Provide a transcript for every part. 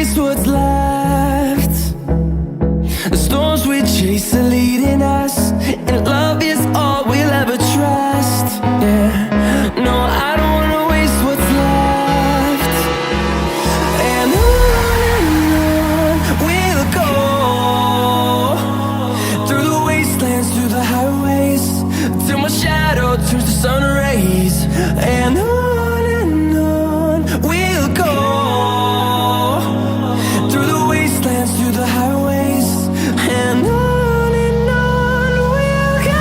waste what's left. The storms we chase are leading us, and love is all we'll ever trust. Yeah, no, I don't wanna waste what's left. And on we'll go, through the wastelands, through the highways, till my shadow turns to sun rays. And on we'll go, through the wastelands, through the highways, and on we'll go.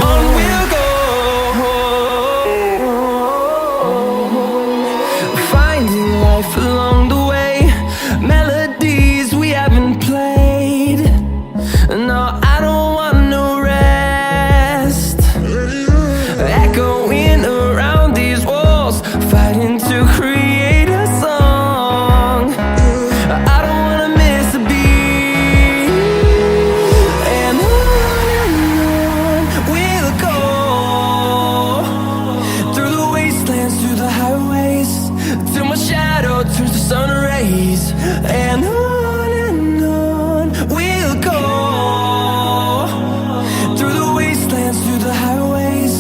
On we'll go. Finding life along the way, melodies we haven't played. No, I don't want no rest. Echoing around these walls, fighting to create a song. I don't wanna miss a beat. And on we'll go, through the wastelands, through the highways, till my shadow turns to sun rays. And on we'll go, through the wastelands, through the highways,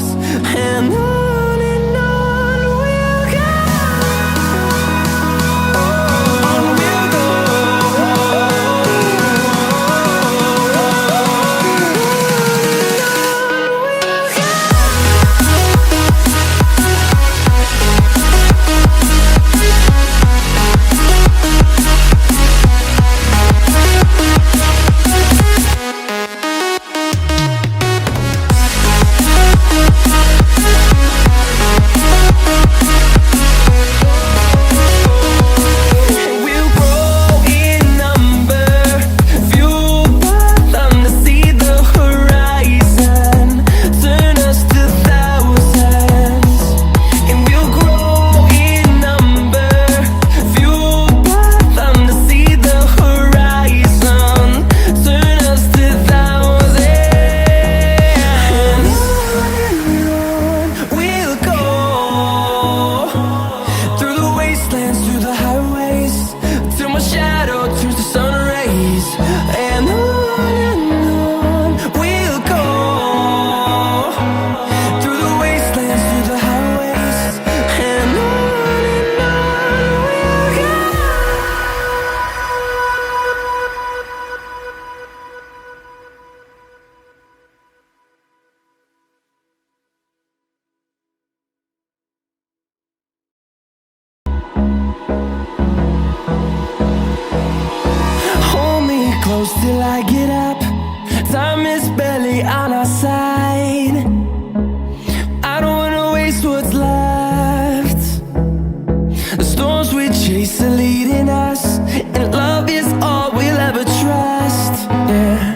and on we'll go. On we'll go. We'll grow in number, fueled by them to see the horizon, turn us to thousands. And we'll grow in number, fueled by them to see the horizon, turn us to thousands. And on we'll go, through the wastelands, through the highways, till my shadow turns to sun rays. And on we'll go, through the wastelands, through the highways, and on we'll go. Hold me close till I get up. Time is barely on our side. I don't wanna waste what's left. The storms we chase are leading us, and love is all we'll ever trust. Yeah.